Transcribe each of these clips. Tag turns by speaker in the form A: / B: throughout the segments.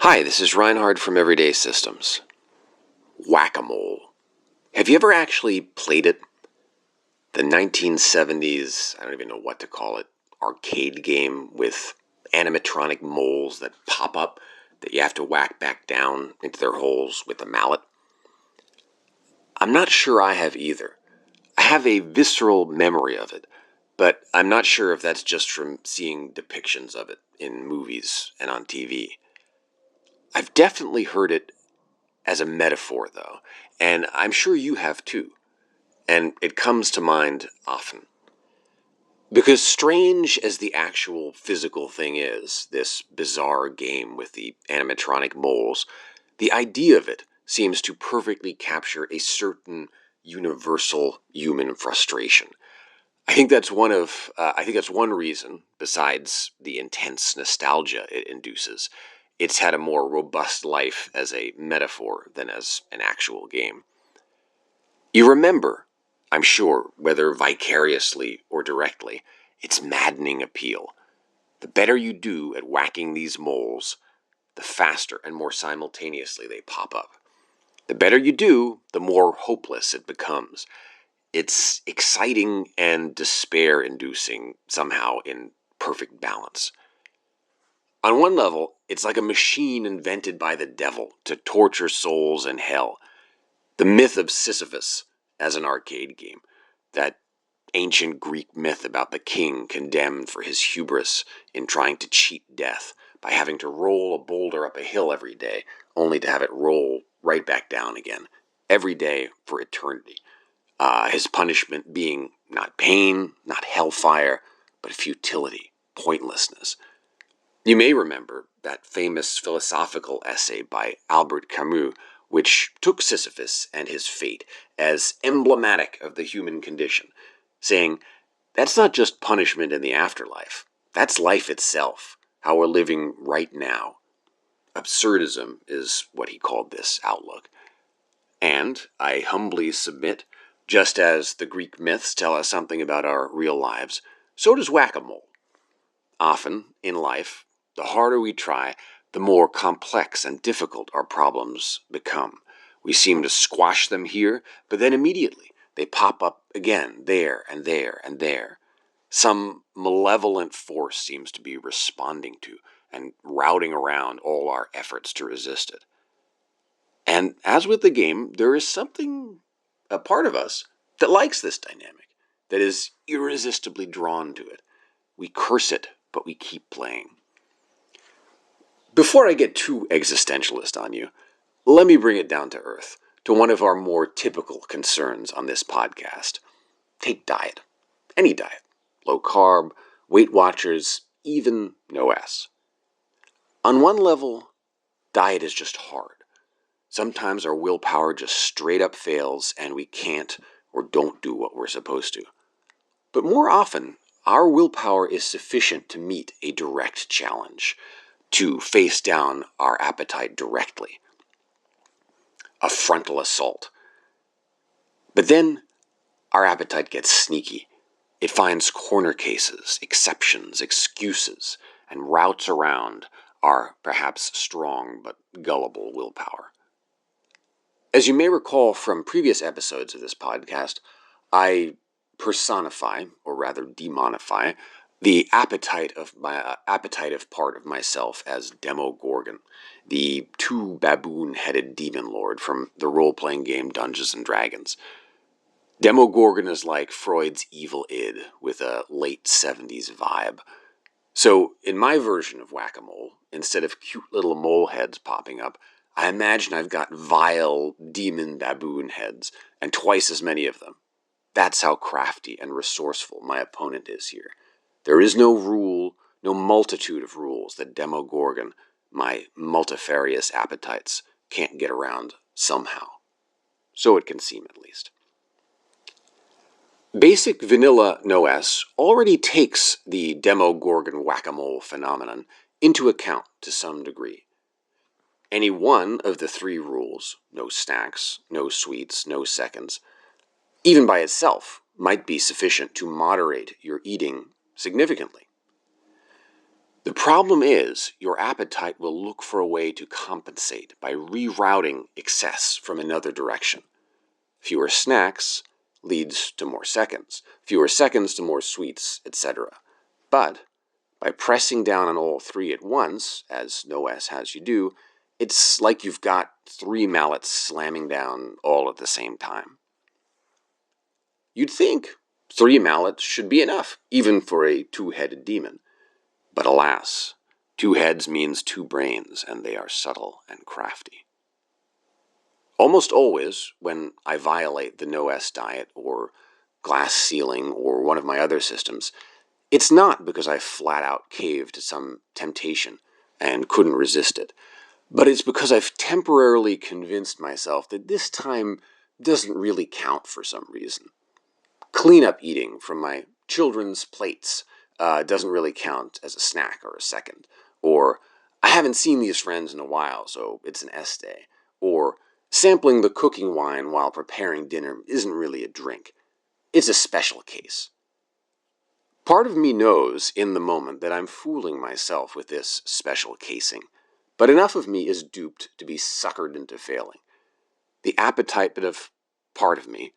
A: Hi, this is Reinhard from Everyday Systems. Whack-a-mole. Have you ever actually played it? The 1970s, I don't even know what to call it, arcade game with animatronic moles that pop up that you have to whack back down into their holes with a mallet? I'm not sure I have either. I have a visceral memory of it, but I'm not sure if that's just from seeing depictions of it in movies and on TV. I've definitely heard it as a metaphor, though, and I'm sure you have too, and it comes to mind often. Because strange as the actual physical thing is, this bizarre game with the animatronic moles, the idea of it seems to perfectly capture a certain universal human frustration. I think that's one reason, besides the intense nostalgia it induces, it's had a more robust life as a metaphor than as an actual game. You remember, I'm sure, whether vicariously or directly, its maddening appeal. The better you do at whacking these moles, the faster and more simultaneously they pop up. The better you do, the more hopeless it becomes. It's exciting and despair-inducing, somehow in perfect balance. On one level, it's like a machine invented by the devil to torture souls in hell. The myth of Sisyphus as an arcade game, that ancient Greek myth about the king condemned for his hubris in trying to cheat death by having to roll a boulder up a hill every day, only to have it roll right back down again, every day for eternity. His punishment being not pain, not hellfire, but futility, pointlessness. You may remember that famous philosophical essay by Albert Camus, which took Sisyphus and his fate as emblematic of the human condition, saying, that's not just punishment in the afterlife, that's life itself, how we're living right now. Absurdism is what he called this outlook. And, I humbly submit, just as the Greek myths tell us something about our real lives, so does whack-a-mole. Often, in life, the harder we try, the more complex and difficult our problems become. We seem to squash them here, but then immediately they pop up again, there and there and there. Some malevolent force seems to be responding to and routing around all our efforts to resist it. And as with the game, there is a part of us, that likes this dynamic, that is irresistibly drawn to it. We curse it, but we keep playing. Before I get too existentialist on you, let me bring it down to earth, to one of our more typical concerns on this podcast. Take diet. Any diet. Low carb, Weight Watchers, even no S. On one level, diet is just hard. Sometimes our willpower just straight up fails and we can't or don't do what we're supposed to. But more often, our willpower is sufficient to meet a direct challenge, to face down our appetite directly. A frontal assault. But then, our appetite gets sneaky. It finds corner cases, exceptions, excuses, and routes around our perhaps strong but gullible willpower. As you may recall from previous episodes of this podcast, I personify, or rather demonify, the appetite of part of myself as Demogorgon, the two-baboon-headed demon lord from the role-playing game Dungeons and Dragons. Demogorgon is like Freud's evil id with a late 70s vibe. So, in my version of Whack-a-Mole, instead of cute little mole heads popping up, I imagine I've got vile demon baboon heads, and twice as many of them. That's how crafty and resourceful my opponent is here. There is no rule, no multitude of rules that Demogorgon, my multifarious appetites, can't get around somehow. So it can seem, at least. Basic vanilla NoS already takes the Demogorgon whack-a-mole phenomenon into account to some degree. Any one of the three rules, no snacks, no sweets, no seconds, even by itself, might be sufficient to moderate your eating significantly. The problem is, your appetite will look for a way to compensate by rerouting excess from another direction. Fewer snacks leads to more seconds, fewer seconds to more sweets, etc. But by pressing down on all three at once, as NOS has you do, it's like you've got three mallets slamming down all at the same time. You'd think 3 mallets should be enough, even for a two-headed demon. But alas, 2 heads means 2 brains, and they are subtle and crafty. Almost always, when I violate the NOS diet, or glass ceiling, or one of my other systems, it's not because I flat out caved to some temptation and couldn't resist it, but it's because I've temporarily convinced myself that this time doesn't really count for some reason. Cleanup eating from my children's plates doesn't really count as a snack or a second. Or, I haven't seen these friends in a while, so it's an S day. Or, sampling the cooking wine while preparing dinner isn't really a drink. It's a special case. Part of me knows in the moment that I'm fooling myself with this special casing, but enough of me is duped to be suckered into failing. The appetite bit of part of me,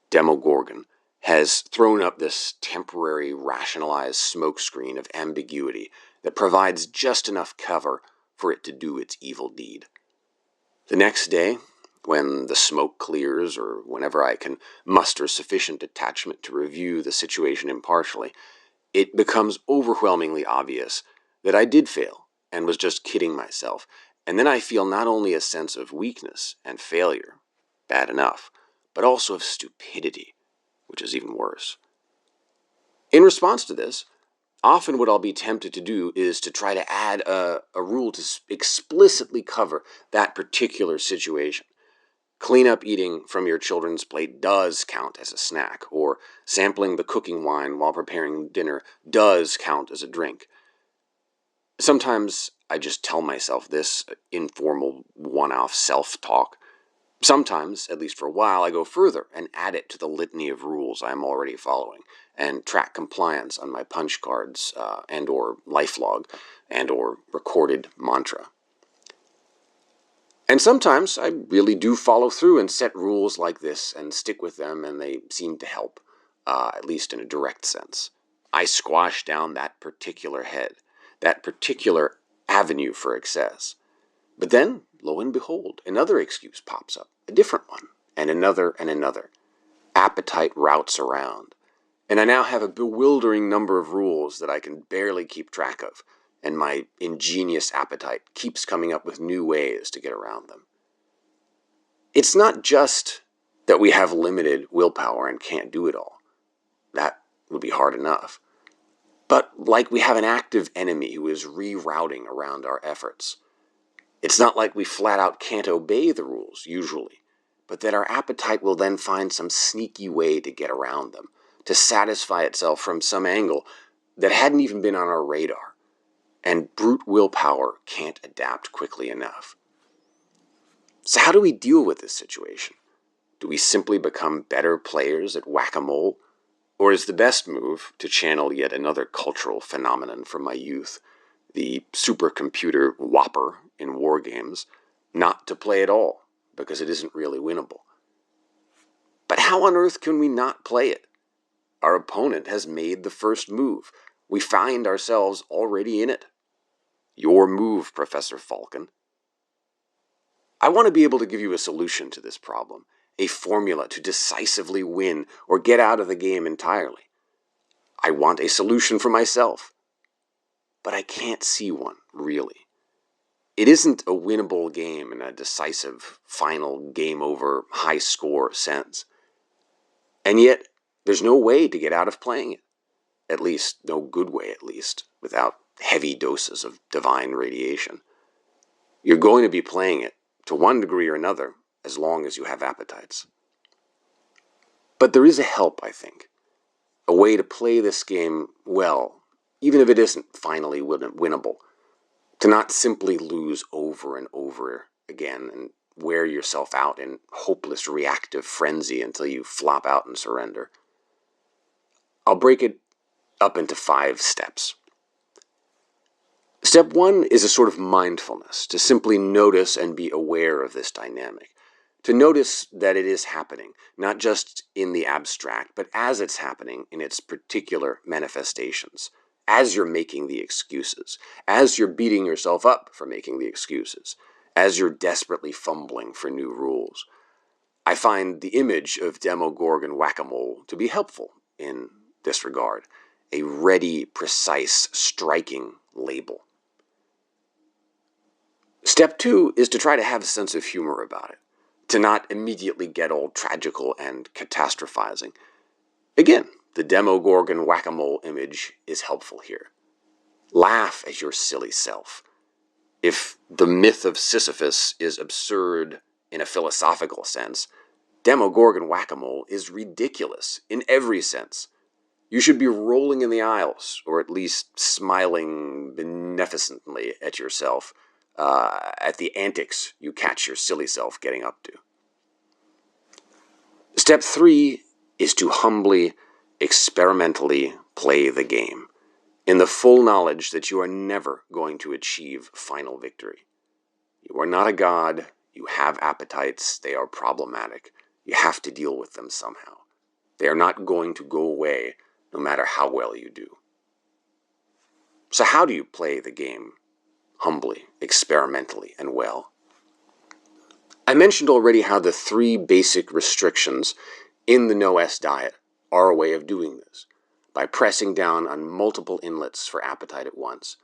A: Demogorgon, has thrown up this temporary rationalized smokescreen of ambiguity that provides just enough cover for it to do its evil deed. The next day, when the smoke clears or whenever I can muster sufficient detachment to review the situation impartially, it becomes overwhelmingly obvious that I did fail and was just kidding myself, and then I feel not only a sense of weakness and failure, bad enough, but also of stupidity, which is even worse. In response to this, often what I'll be tempted to do is to try to add a rule to explicitly cover that particular situation. Cleanup eating from your children's plate does count as a snack, or sampling the cooking wine while preparing dinner does count as a drink. Sometimes I just tell myself this informal one-off self-talk. Sometimes, at least for a while, I go further and add it to the litany of rules I am already following, and track compliance on my punch cards and or life log and or recorded mantra. And sometimes I really do follow through and set rules like this and stick with them, and they seem to help, at least in a direct sense. I squash down that particular head, that particular avenue for excess. But then, lo and behold, another excuse pops up, a different one, and another and another. Appetite routes around, and I now have a bewildering number of rules that I can barely keep track of, and my ingenious appetite keeps coming up with new ways to get around them. It's not just that we have limited willpower and can't do it all. That would be hard enough. But like we have an active enemy who is rerouting around our efforts. It's not like we flat out can't obey the rules, usually, but that our appetite will then find some sneaky way to get around them, to satisfy itself from some angle that hadn't even been on our radar. And brute willpower can't adapt quickly enough. So how do we deal with this situation? Do we simply become better players at whack-a-mole? Or is the best move to channel yet another cultural phenomenon from my youth, the supercomputer Whopper in war games, not to play at all, because it isn't really winnable? But how on earth can we not play it? Our opponent has made the first move. We find ourselves already in it. Your move, Professor Falcon. I want to be able to give you a solution to this problem, a formula to decisively win or get out of the game entirely. I want a solution for myself. But I can't see one, really. It isn't a winnable game in a decisive, final, game-over, high-score sense. And yet, there's no way to get out of playing it. At least, no good way, at least, without heavy doses of divine radiation. You're going to be playing it, to one degree or another, as long as you have appetites. But there is a help, I think. A way to play this game well, even if it isn't finally winnable. To not simply lose over and over again and wear yourself out in hopeless reactive frenzy until you flop out and surrender. I'll break it up into 5 steps. Step 1 is a sort of mindfulness, to simply notice and be aware of this dynamic. To notice that it is happening, not just in the abstract, but as it's happening in its particular manifestations, as you're making the excuses, as you're beating yourself up for making the excuses, as you're desperately fumbling for new rules. I find the image of Demogorgon whack-a-mole to be helpful in this regard, a ready, precise, striking label. Step 2 is to try to have a sense of humor about it, to not immediately get all tragical and catastrophizing. Again, the Demogorgon whack-a-mole image is helpful here. Laugh at your silly self. If the myth of Sisyphus is absurd in a philosophical sense, Demogorgon whack-a-mole is ridiculous in every sense. You should be rolling in the aisles, or at least smiling beneficently at yourself, at the antics you catch your silly self getting up to. Step 3 is to humbly, experimentally play the game, in the full knowledge that you are never going to achieve final victory. You are not a god, you have appetites, they are problematic, you have to deal with them somehow. They are not going to go away, no matter how well you do. So how do you play the game humbly, experimentally, and well? I mentioned already how the 3 basic restrictions in the no-S diet are a way of doing this, by pressing down on multiple inlets for appetite at once.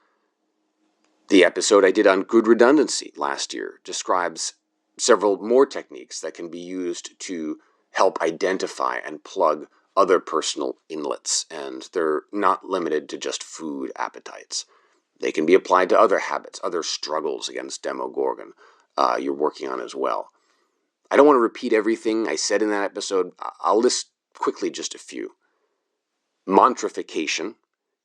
A: The episode I did on good redundancy last year describes several more techniques that can be used to help identify and plug other personal inlets, and they're not limited to just food appetites. They can be applied to other habits, other struggles against Demogorgon you're working on as well. I don't want to repeat everything I said in that episode. I'll list quickly just a few. Mantrification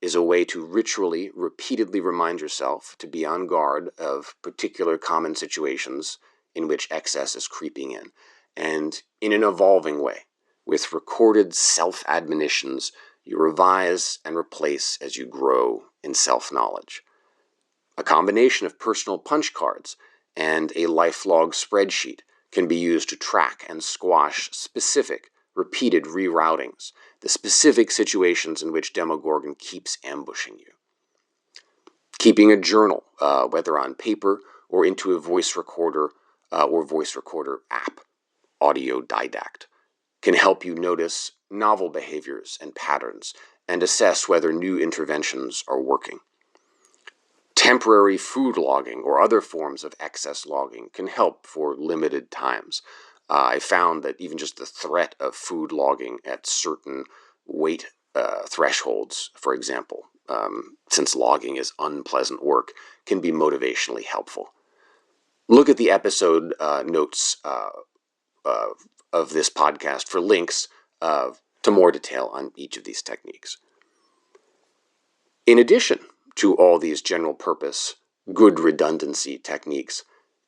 A: is a way to ritually, repeatedly remind yourself to be on guard of particular common situations in which excess is creeping in, and in an evolving way. With recorded self-admonitions, you revise and replace as you grow in self-knowledge. A combination of personal punch cards and a lifelog spreadsheet can be used to track and squash specific, repeated reroutings, the specific situations in which Demogorgon keeps ambushing you. Keeping a journal, whether on paper or into a voice recorder or voice recorder app, audio didact, can help you notice novel behaviors and patterns and assess whether new interventions are working. Temporary food logging or other forms of excess logging can help for limited times. I found that even just the threat of food logging at certain weight thresholds, for example, since logging is unpleasant work, can be motivationally helpful. Look at the episode notes of this podcast for links to more detail on each of these techniques. In addition to all these general purpose, good redundancy techniques,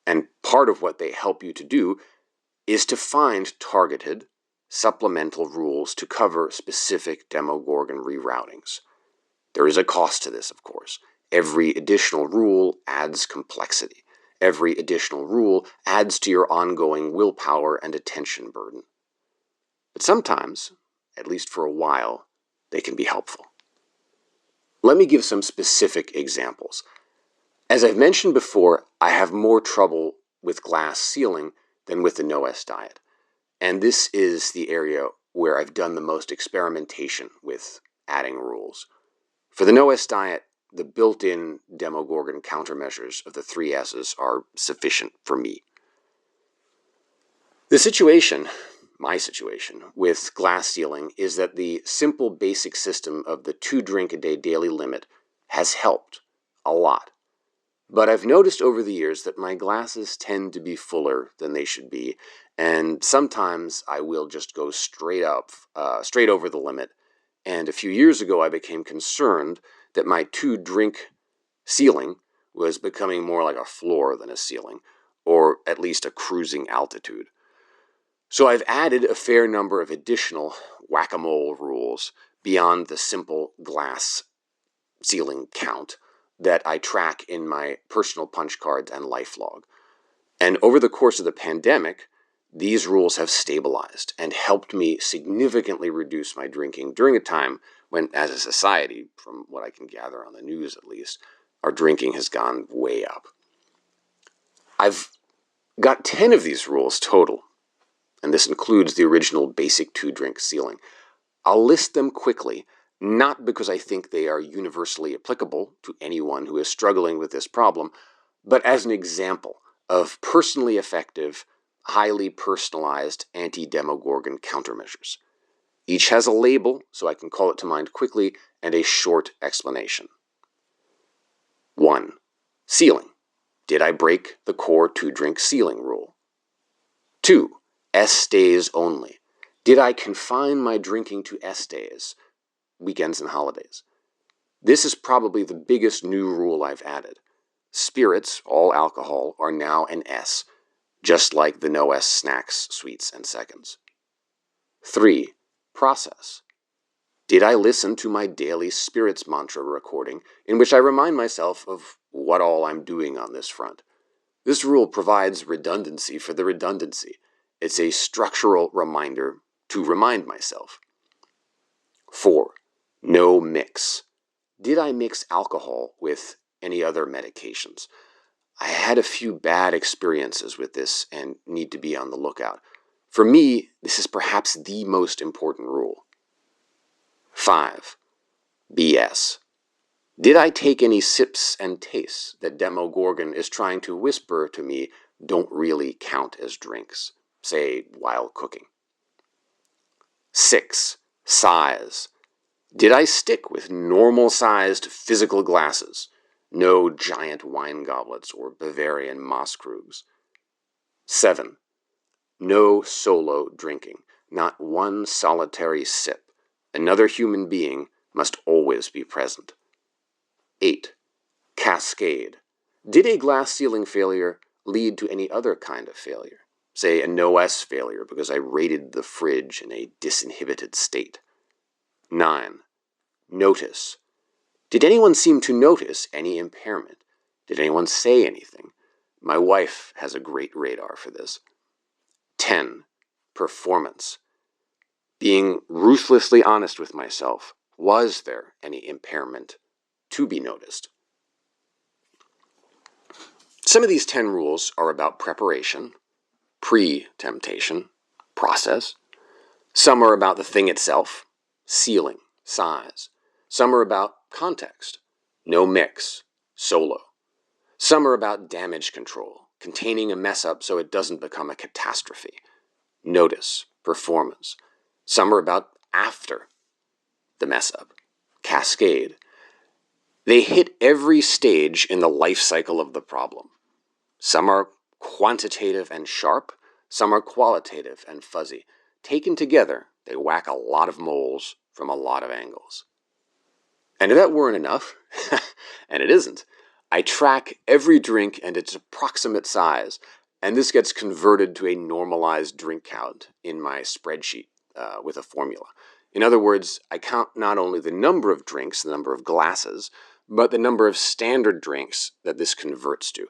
A: and part of what they help you to do is to find targeted, supplemental rules to cover specific Demogorgon reroutings. There is a cost to this, of course. Every additional rule adds complexity. Every additional rule adds to your ongoing willpower and attention burden. But sometimes, at least for a while, they can be helpful. Let me give some specific examples. As I've mentioned before, I have more trouble with glass ceiling than with the no-S diet. And this is the area where I've done the most experimentation with adding rules. For the no-S diet, the built-in Demogorgon countermeasures of the 3 S's are sufficient for me. My situation, with glass ceiling is that the simple basic system of the 2-drink-a-day daily limit has helped a lot. But I've noticed over the years that my glasses tend to be fuller than they should be, and sometimes I will just go straight over the limit. And a few years ago I became concerned that my 2-drink ceiling was becoming more like a floor than a ceiling, or at least a cruising altitude. So I've added a fair number of additional whack-a-mole rules beyond the simple glass ceiling count, that I track in my personal punch cards and life log. And over the course of the pandemic, these rules have stabilized and helped me significantly reduce my drinking during a time when, as a society, from what I can gather on the news at least, our drinking has gone way up. I've got 10 of these rules total, and this includes the original basic 2-drink ceiling. I'll list them quickly, not because I think they are universally applicable to anyone who is struggling with this problem, but as an example of personally effective, highly personalized anti-Demogorgon countermeasures. Each has a label, so I can call it to mind quickly, and a short explanation. 1. Ceiling. Did I break the core 2-drink ceiling rule? 2. S days only. Did I confine my drinking to S days, weekends and holidays? This is probably the biggest new rule I've added. Spirits, all alcohol, are now an S, just like the no S snacks, sweets, and seconds. 3. Process. Did I listen to my daily spirits mantra recording, in which I remind myself of what all I'm doing on this front? This rule provides redundancy for the redundancy. It's a structural reminder to remind myself. 4. No mix. Did I mix alcohol with any other medications? I had a few bad experiences with this and need to be on the lookout. For me, this is perhaps the most important rule. 5. BS. Did I take any sips and tastes that Demogorgon is trying to whisper to me don't really count as drinks, say while cooking? 6. Size. Did I stick with normal-sized physical glasses? No giant wine goblets or Bavarian Mosskrugs. 7. No solo drinking. Not one solitary sip. Another human being must always be present. 8. Cascade. Did a glass ceiling failure lead to any other kind of failure? Say a no-S failure because I raided the fridge in a disinhibited state. 9. Notice. Did anyone seem to notice any impairment? Did anyone say anything? My wife has a great radar for this. 10. Performance. Being ruthlessly honest with myself, was there any impairment to be noticed? Some of these 10 rules are about preparation, pre-temptation, process. Some are about the thing itself, ceiling, size. Some are about context, no mix, solo. Some are about damage control, containing a mess up so it doesn't become a catastrophe. Notice, performance. Some are about after the mess up, cascade. They hit every stage in the life cycle of the problem. Some are quantitative and sharp, some are qualitative and fuzzy. Taken together, they whack a lot of moles from a lot of angles. And if that weren't enough, and it isn't, I track every drink and its approximate size, and this gets converted to a normalized drink count in my spreadsheet with a formula. In other words, I count not only the number of drinks, the number of glasses, but the number of standard drinks that this converts to.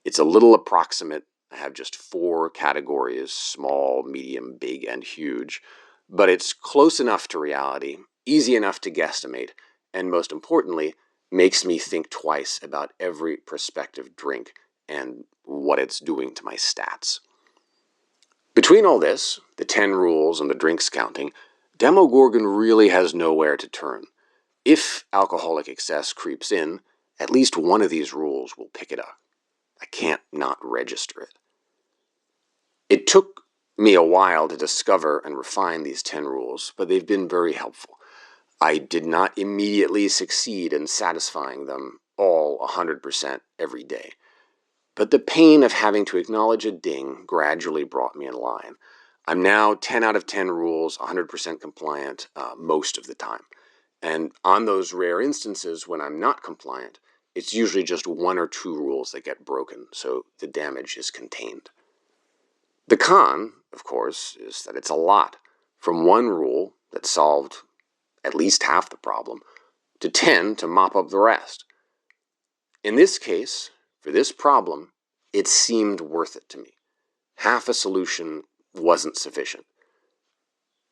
A: It's a little approximate. I have just 4 categories, small, medium, big, and huge. But it's close enough to reality, easy enough to guesstimate, and most importantly, makes me think twice about every prospective drink and what it's doing to my stats. Between all this, the 10 rules and the drinks counting, Demogorgon really has nowhere to turn. If alcoholic excess creeps in, at least one of these rules will pick it up. I can't not register it. It took me a while to discover and refine these 10 rules, but they've been very helpful. I did not immediately succeed in satisfying them all 100% every day. But the pain of having to acknowledge a ding gradually brought me in line. I'm now 10 out of 10 rules, 100% compliant most of the time. And on those rare instances when I'm not compliant, it's usually just 1 or 2 rules that get broken, so the damage is contained. The con, of course, is that it's a lot. From 1 rule that solved at least half the problem, to 10 to mop up the rest. In this case, for this problem, it seemed worth it to me. Half a solution wasn't sufficient.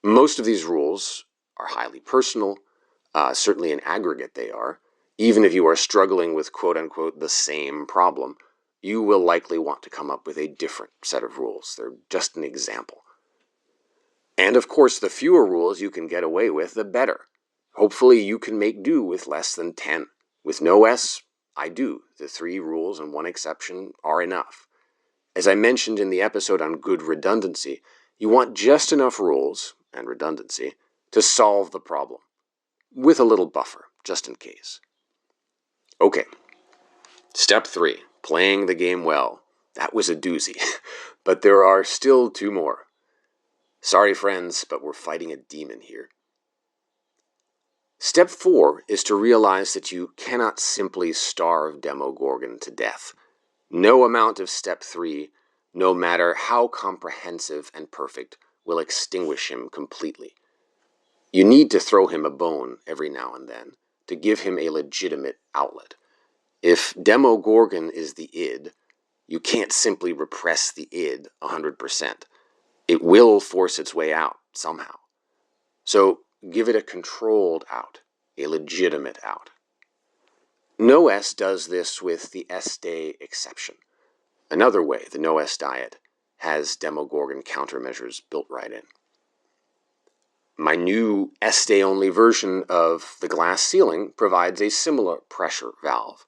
A: Most of these rules are highly personal, certainly in aggregate they are. Even if you are struggling with quote-unquote the same problem, you will likely want to come up with a different set of rules. They're just an example. And of course, the fewer rules you can get away with, the better. Hopefully you can make do with less than 10. With no S, I do. The 3 rules and 1 exception are enough. As I mentioned in the episode on good redundancy, you want just enough rules, and redundancy, to solve the problem, with a little buffer, just in case. Okay, step 3, playing the game well. That was a doozy, but there are still 2 more. Sorry friends, but we're fighting a demon here. Step 4 is to realize that you cannot simply starve Demogorgon to death. No amount of step 3, no matter how comprehensive and perfect, will extinguish him completely. You need to throw him a bone every now and then to give him a legitimate outlet. If Demogorgon is the id, you can't simply repress the id 100%. It will force its way out somehow. So give it a controlled out, a legitimate out. No-S does this with the S-Day exception. Another way, the no-S diet has Demogorgon countermeasures built right in. My new S-Day only version of the glass ceiling provides a similar pressure valve.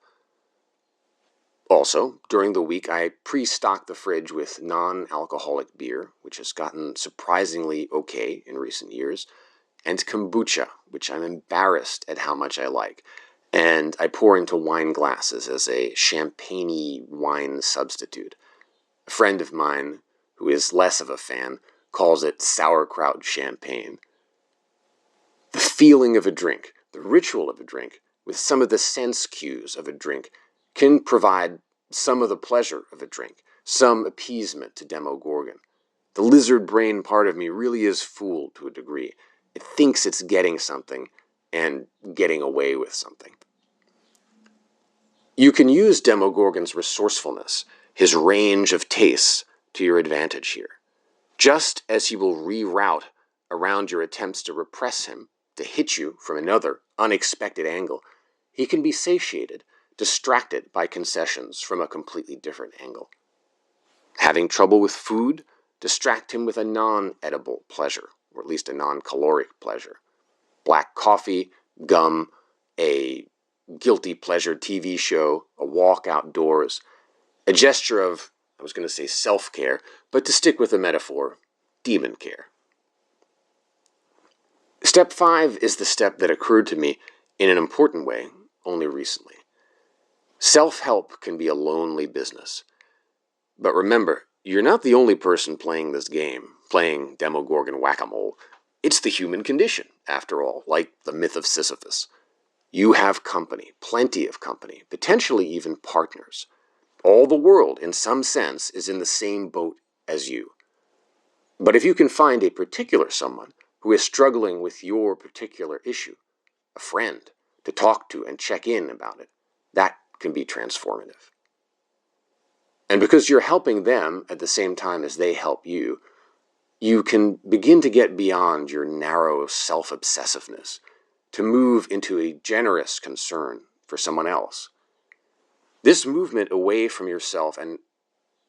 A: Also, during the week I pre-stock the fridge with non-alcoholic beer, which has gotten surprisingly okay in recent years, and kombucha, which I'm embarrassed at how much I like, and I pour into wine glasses as a champagne-y wine substitute. A friend of mine, who is less of a fan, calls it sauerkraut champagne. The feeling of a drink, the ritual of a drink, with some of the sense cues of a drink, can provide some of the pleasure of a drink, some appeasement to Demogorgon. The lizard brain part of me really is fooled to a degree. It thinks it's getting something and getting away with something. You can use Demogorgon's resourcefulness, his range of tastes, to your advantage here. Just as he will reroute around your attempts to repress him, to hit you from another unexpected angle, he can be satiated, distracted by concessions from a completely different angle. Having trouble with food? Distract him with a non-edible pleasure, or at least a non-caloric pleasure. Black coffee, gum, a guilty pleasure TV show, a walk outdoors, a gesture of, I was going to say self-care, but to stick with the metaphor, demon care. Step 5 is the step that occurred to me in an important way only recently. Self-help can be a lonely business. But remember, you're not the only person playing this game, playing Demogorgon whack-a-mole. It's the human condition, after all, like the myth of Sisyphus. You have company, plenty of company, potentially even partners. All the world, in some sense, is in the same boat as you. But if you can find a particular someone who is struggling with your particular issue, a friend, to talk to and check in about it, that can be transformative. And because you're helping them at the same time as they help you, you can begin to get beyond your narrow self-obsessiveness, to move into a generous concern for someone else. This movement away from yourself and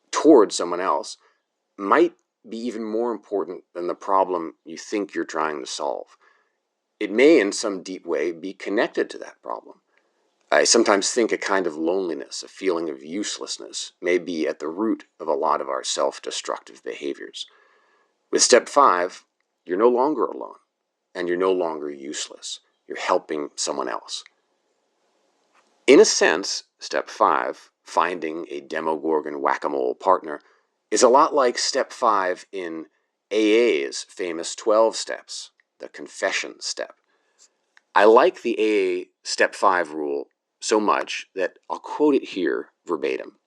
A: toward someone else might be even more important than the problem you think you're trying to solve. It may, in some deep way, be connected to that problem. I sometimes think a kind of loneliness, a feeling of uselessness, may be at the root of a lot of our self-destructive behaviors. With step 5, you're no longer alone, and you're no longer useless. You're helping someone else. In a sense, step 5, finding a Demogorgon whack-a-mole partner, is a lot like step 5 in AA's famous 12 steps, the confession step. I like the AA step 5 rule so much that I'll quote it here verbatim.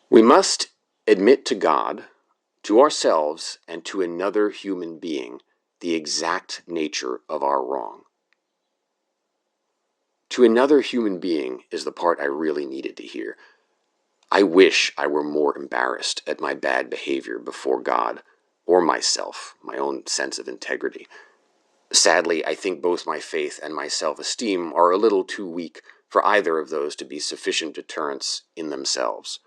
A: We must admit to God, to ourselves, and to another human being the exact nature of our wrong. To another human being is the part I really needed to hear. I wish I were more embarrassed at my bad behavior before God, or myself, my own sense of integrity. Sadly, I think both my faith and my self-esteem are a little too weak for either of those to be sufficient deterrents in themselves.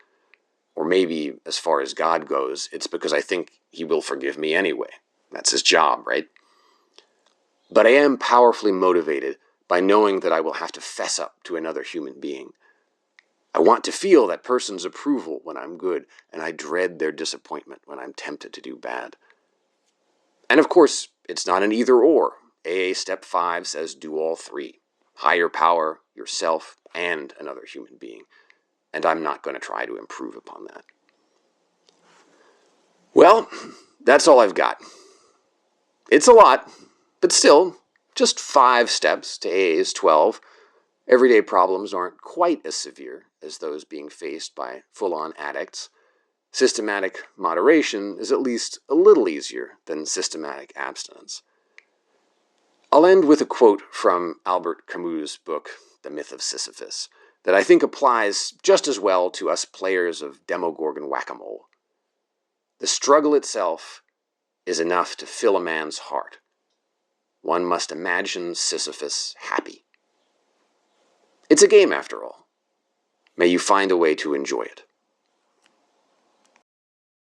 A: Or maybe, as far as God goes, it's because I think He will forgive me anyway. That's His job, right? But I am powerfully motivated by knowing that I will have to fess up to another human being. I want to feel that person's approval when I'm good, and I dread their disappointment when I'm tempted to do bad. And of course, it's not an either-or. AA Step 5 says do all three. Higher power, yourself, and another human being. And I'm not going to try to improve upon that. Well, that's all I've got. It's a lot, but still, just 5 steps to AA's 12. Everyday problems aren't quite as severe as those being faced by full-on addicts. Systematic moderation is at least a little easier than systematic abstinence. I'll end with a quote from Albert Camus' book, The Myth of Sisyphus, that I think applies just as well to us players of Demogorgon whack-a-mole. The struggle itself is enough to fill a man's heart. One must imagine Sisyphus happy. It's a game, after all. May you find a way to enjoy it.